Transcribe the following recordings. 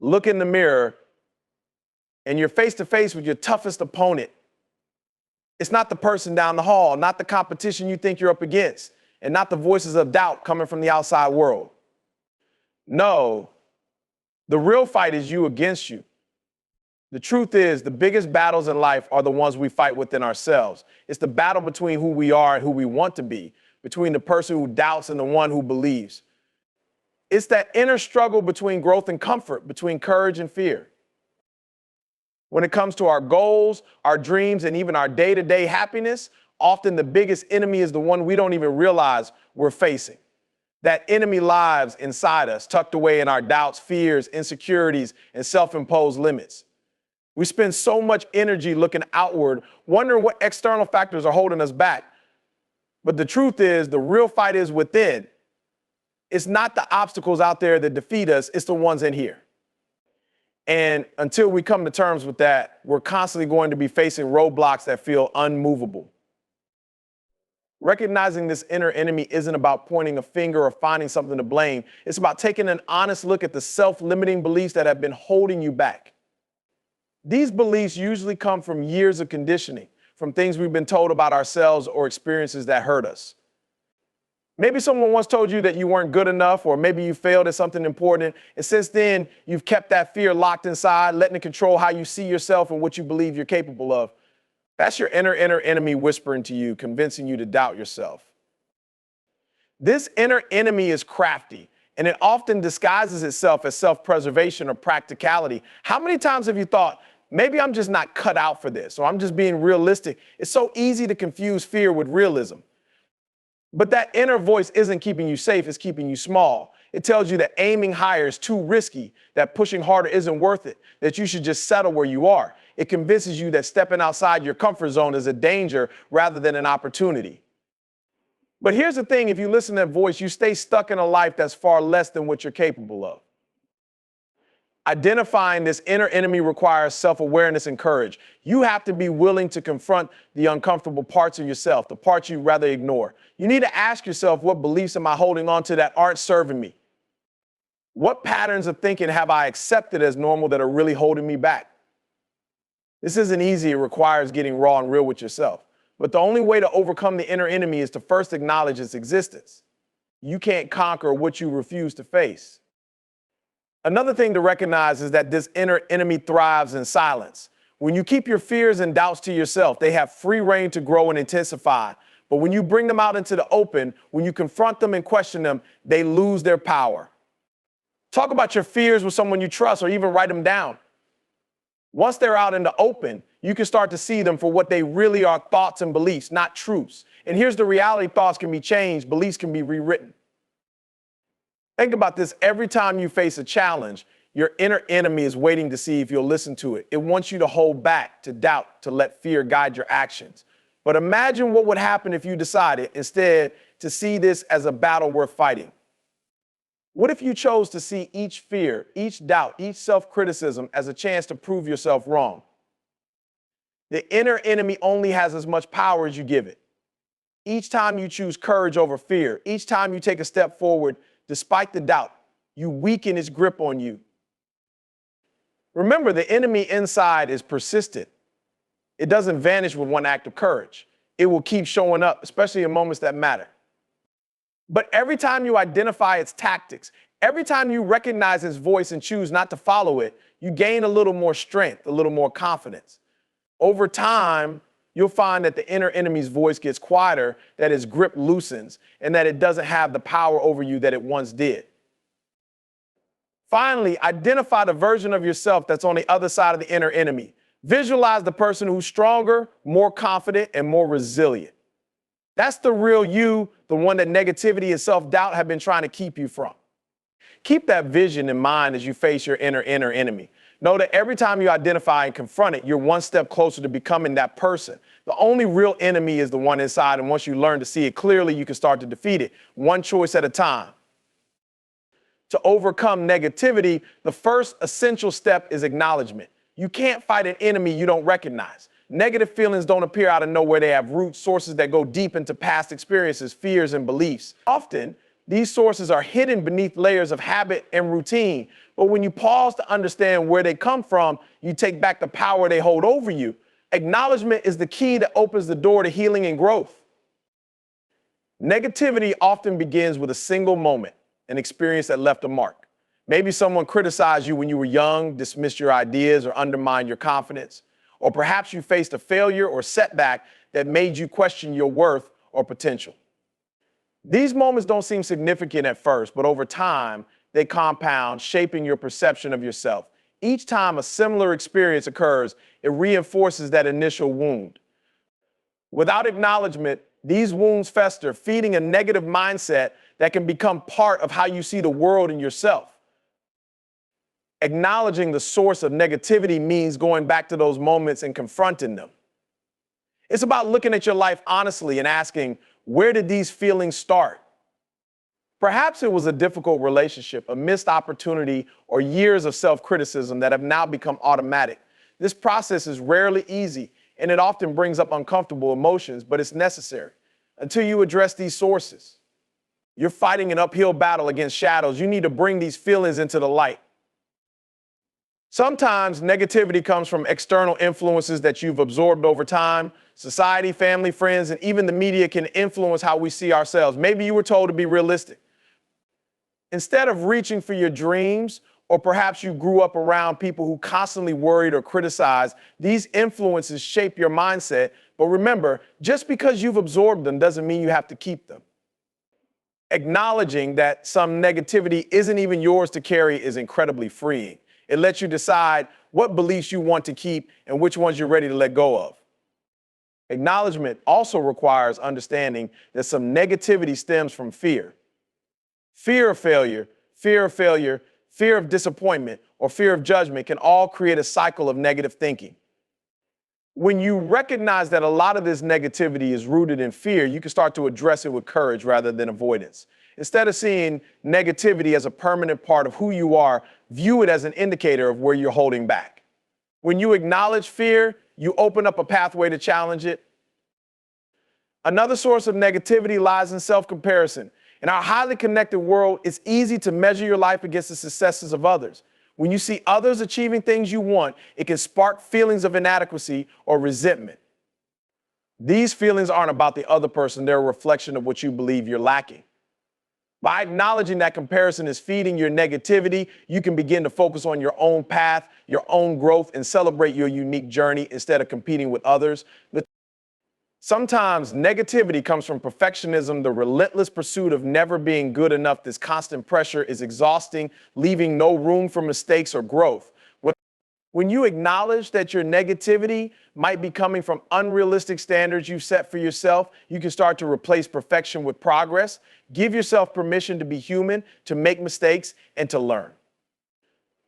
look in the mirror, and you're face to face with your toughest opponent, it's not the person down the hall, not the competition you think you're up against, and not the voices of doubt coming from the outside world. No, the real fight is you against you. The truth is, the biggest battles in life are the ones we fight within ourselves. It's the battle between who we are and who we want to be, between the person who doubts and the one who believes. It's that inner struggle between growth and comfort, between courage and fear. When it comes to our goals, our dreams, and even our day-to-day happiness, often the biggest enemy is the one we don't even realize we're facing. That enemy lives inside us, tucked away in our doubts, fears, insecurities, and self-imposed limits. We spend so much energy looking outward, wondering what external factors are holding us back. But the truth is, the real fight is within. It's not the obstacles out there that defeat us, it's the ones in here. And until we come to terms with that, we're constantly going to be facing roadblocks that feel unmovable. Recognizing this inner enemy isn't about pointing a finger or finding something to blame. It's about taking an honest look at the self-limiting beliefs that have been holding you back. These beliefs usually come from years of conditioning, from things we've been told about ourselves or experiences that hurt us. Maybe someone once told you that you weren't good enough, or maybe you failed at something important, and since then, you've kept that fear locked inside, letting it control how you see yourself and what you believe you're capable of. That's your inner enemy whispering to you, convincing you to doubt yourself. This inner enemy is crafty, and it often disguises itself as self-preservation or practicality. How many times have you thought, maybe I'm just not cut out for this, or I'm just being realistic? It's so easy to confuse fear with realism. But that inner voice isn't keeping you safe, it's keeping you small. It tells you that aiming higher is too risky, that pushing harder isn't worth it, that you should just settle where you are. It convinces you that stepping outside your comfort zone is a danger rather than an opportunity. But here's the thing, if you listen to that voice, you stay stuck in a life that's far less than what you're capable of. Identifying this inner enemy requires self-awareness and courage. You have to be willing to confront the uncomfortable parts of yourself, the parts you'd rather ignore. You need to ask yourself, what beliefs am I holding on to that aren't serving me? What patterns of thinking have I accepted as normal that are really holding me back? This isn't easy. It requires getting raw and real with yourself. But the only way to overcome the inner enemy is to first acknowledge its existence. You can't conquer what you refuse to face. Another thing to recognize is that this inner enemy thrives in silence. When you keep your fears and doubts to yourself, they have free rein to grow and intensify. But when you bring them out into the open, when you confront them and question them, they lose their power. Talk about your fears with someone you trust, or even write them down. Once they're out in the open, you can start to see them for what they really are: thoughts and beliefs, not truths. And here's the reality: thoughts can be changed, beliefs can be rewritten. Think about this. Every time you face a challenge, your inner enemy is waiting to see if you'll listen to it. It wants you to hold back, to doubt, to let fear guide your actions. But imagine what would happen if you decided instead to see this as a battle worth fighting. What if you chose to see each fear, each doubt, each self-criticism as a chance to prove yourself wrong? The inner enemy only has as much power as you give it. Each time you choose courage over fear, each time you take a step forward, despite the doubt, you weaken its grip on you. Remember, the enemy inside is persistent. It doesn't vanish with one act of courage. It will keep showing up, especially in moments that matter. But every time you identify its tactics, every time you recognize its voice and choose not to follow it, you gain a little more strength, a little more confidence. Over time, you'll find that the inner enemy's voice gets quieter, that its grip loosens, and that it doesn't have the power over you that it once did. Finally, identify the version of yourself that's on the other side of the inner enemy. Visualize the person who's stronger, more confident, and more resilient. That's the real you, the one that negativity and self-doubt have been trying to keep you from. Keep that vision in mind as you face your inner enemy. Know that every time you identify and confront it, you're one step closer to becoming that person. The only real enemy is the one inside, and once you learn to see it clearly, you can start to defeat it, one choice at a time. To overcome negativity, the first essential step is acknowledgement. You can't fight an enemy you don't recognize. Negative feelings don't appear out of nowhere. They have roots, sources that go deep into past experiences, fears, and beliefs. Often, These sources are hidden beneath layers of habit and routine. But when you pause to understand where they come from, you take back the power they hold over you. Acknowledgement is the key that opens the door to healing and growth. Negativity often begins with a single moment, an experience that left a mark. Maybe someone criticized you when you were young, dismissed your ideas, or undermined your confidence. Or perhaps you faced a failure or setback that made you question your worth or potential. These moments don't seem significant at first, but over time, they compound, shaping your perception of yourself. Each time a similar experience occurs, it reinforces that initial wound. Without acknowledgement, these wounds fester, feeding a negative mindset that can become part of how you see the world and yourself. Acknowledging the source of negativity means going back to those moments and confronting them. It's about looking at your life honestly and asking, where did these feelings start? Perhaps it was a difficult relationship, a missed opportunity, or years of self-criticism that have now become automatic. This process is rarely easy, and it often brings up uncomfortable emotions, but it's necessary. Until you address these sources, you're fighting an uphill battle against shadows. You need to bring these feelings into the light. Sometimes negativity comes from external influences that you've absorbed over time. Society, family, friends, and even the media can influence how we see ourselves. Maybe you were told to be realistic. Instead of reaching for your dreams, or perhaps you grew up around people who constantly worried or criticized, these influences shape your mindset. But remember, just because you've absorbed them doesn't mean you have to keep them. Acknowledging that some negativity isn't even yours to carry is incredibly freeing. It lets you decide what beliefs you want to keep and which ones you're ready to let go of. Acknowledgement also requires understanding that some negativity stems from fear. Fear of failure, fear of disappointment, or fear of judgment can all create a cycle of negative thinking. When you recognize that a lot of this negativity is rooted in fear, you can start to address it with courage rather than avoidance. Instead of seeing negativity as a permanent part of who you are, view it as an indicator of where you're holding back. When you acknowledge fear, you open up a pathway to challenge it. Another source of negativity lies in self-comparison. In our highly connected world, it's easy to measure your life against the successes of others. When you see others achieving things you want, it can spark feelings of inadequacy or resentment. These feelings aren't about the other person, they're a reflection of what you believe you're lacking. By acknowledging that comparison is feeding your negativity, you can begin to focus on your own path, your own growth, and celebrate your unique journey instead of competing with others. Sometimes negativity comes from perfectionism, the relentless pursuit of never being good enough. This constant pressure is exhausting, leaving no room for mistakes or growth. When you acknowledge that your negativity might be coming from unrealistic standards you set for yourself, you can start to replace perfection with progress. Give yourself permission to be human, to make mistakes, and to learn.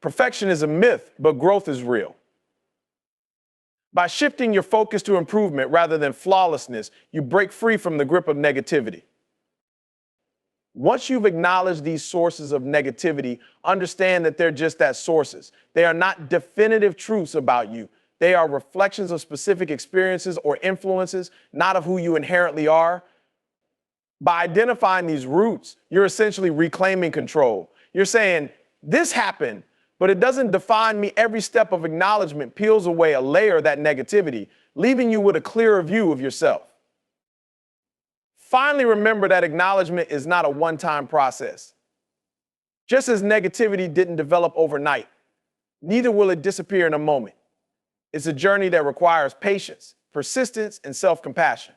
Perfection is a myth, but growth is real. By shifting your focus to improvement rather than flawlessness, you break free from the grip of negativity. Once you've acknowledged these sources of negativity, understand that they're just that, sources. They are not definitive truths about you. They are reflections of specific experiences or influences, not of who you inherently are. By identifying these roots, you're essentially reclaiming control. You're saying, this happened, but it doesn't define me. Every step of acknowledgement peels away a layer of that negativity, leaving you with a clearer view of yourself. Finally, remember that acknowledgement is not a one-time process. Just as negativity didn't develop overnight, neither will it disappear in a moment. It's a journey that requires patience, persistence, and self-compassion.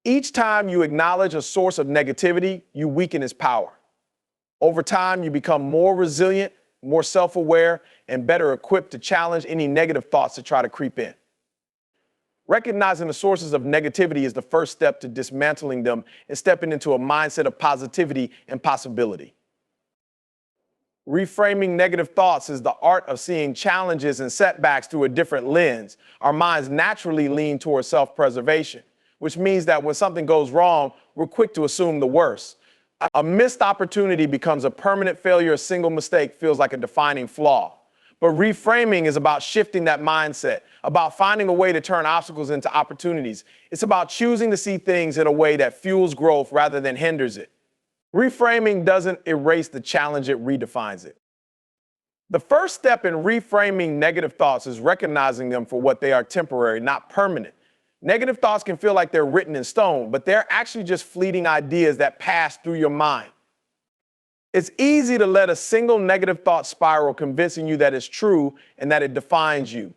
Each time you acknowledge a source of negativity, you weaken its power. Over time, you become more resilient, more self-aware, and better equipped to challenge any negative thoughts that try to creep in. Recognizing the sources of negativity is the first step to dismantling them and stepping into a mindset of positivity and possibility. Reframing negative thoughts is the art of seeing challenges and setbacks through a different lens. Our minds naturally lean towards self-preservation, which means that when something goes wrong, we're quick to assume the worst. A missed opportunity becomes a permanent failure. A single mistake feels like a defining flaw. But reframing is about shifting that mindset, about finding a way to turn obstacles into opportunities. It's about choosing to see things in a way that fuels growth rather than hinders it. Reframing doesn't erase the challenge, it redefines it. The first step in reframing negative thoughts is recognizing them for what they are: temporary, not permanent. Negative thoughts can feel like they're written in stone, but they're actually just fleeting ideas that pass through your mind. It's easy to let a single negative thought spiral convincing you that it's true and that it defines you.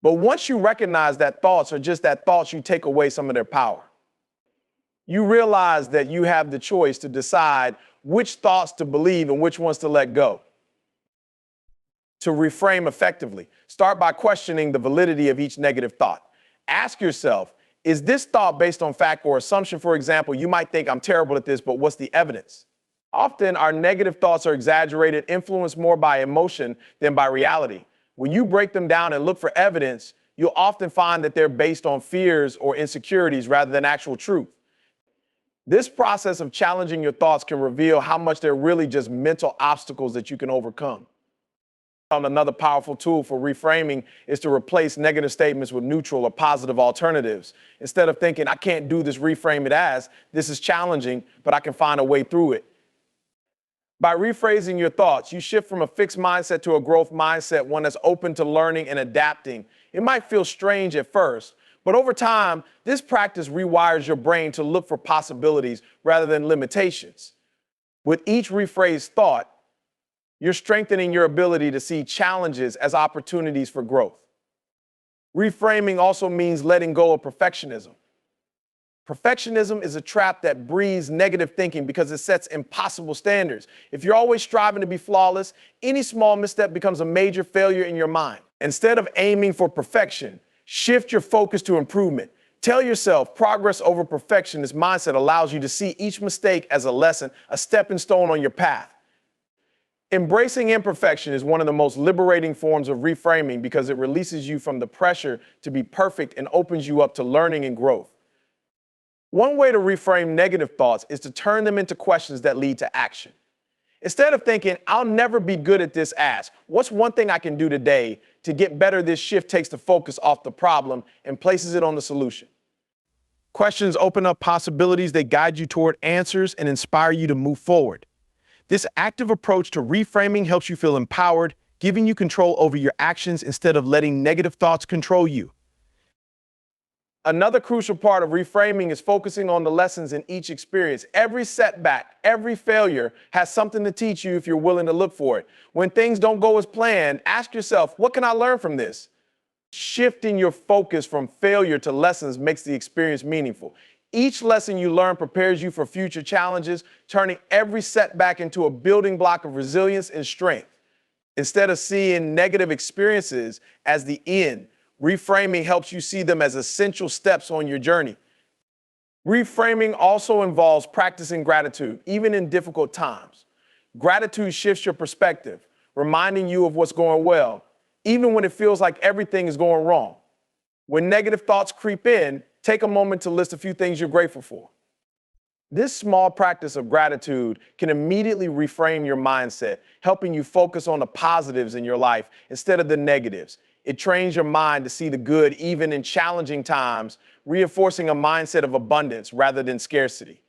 But once you recognize that thoughts are just that thoughts, you take away some of their power. You realize that you have the choice to decide which thoughts to believe and which ones to let go. To reframe effectively, start by questioning the validity of each negative thought. Ask yourself, is this thought based on fact or assumption? For example, you might think, I'm terrible at this, but what's the evidence? Often, our negative thoughts are exaggerated, influenced more by emotion than by reality. When you break them down and look for evidence, you'll often find that they're based on fears or insecurities rather than actual truth. This process of challenging your thoughts can reveal how much they're really just mental obstacles that you can overcome. Another powerful tool for reframing is to replace negative statements with neutral or positive alternatives. Instead of thinking, I can't do this, reframe it as, this is challenging, but I can find a way through it. By rephrasing your thoughts, you shift from a fixed mindset to a growth mindset, one that's open to learning and adapting. It might feel strange at first, but over time, this practice rewires your brain to look for possibilities rather than limitations. With each rephrased thought, you're strengthening your ability to see challenges as opportunities for growth. Reframing also means letting go of perfectionism. Perfectionism is a trap that breeds negative thinking because it sets impossible standards. If you're always striving to be flawless, any small misstep becomes a major failure in your mind. Instead of aiming for perfection, shift your focus to improvement. Tell yourself progress over perfection. This mindset allows you to see each mistake as a lesson, a stepping stone on your path. Embracing imperfection is one of the most liberating forms of reframing because it releases you from the pressure to be perfect and opens you up to learning and growth. One way to reframe negative thoughts is to turn them into questions that lead to action. Instead of thinking, I'll never be good at this, ask, what's one thing I can do today to get better? This shift takes the focus off the problem and places it on the solution. Questions open up possibilities, they guide you toward answers and inspire you to move forward. This active approach to reframing helps you feel empowered, giving you control over your actions instead of letting negative thoughts control you. Another crucial part of reframing is focusing on the lessons in each experience. Every setback, every failure has something to teach you if you're willing to look for it. When things don't go as planned, ask yourself, what can I learn from this? Shifting your focus from failure to lessons makes the experience meaningful. Each lesson you learn prepares you for future challenges, turning every setback into a building block of resilience and strength. Instead of seeing negative experiences as the end, reframing helps you see them as essential steps on your journey. Reframing also involves practicing gratitude, even in difficult times. Gratitude shifts your perspective, reminding you of what's going well, even when it feels like everything is going wrong. When negative thoughts creep in, take a moment to list a few things you're grateful for. This small practice of gratitude can immediately reframe your mindset, helping you focus on the positives in your life instead of the negatives. It trains your mind to see the good even in challenging times, reinforcing a mindset of abundance rather than scarcity.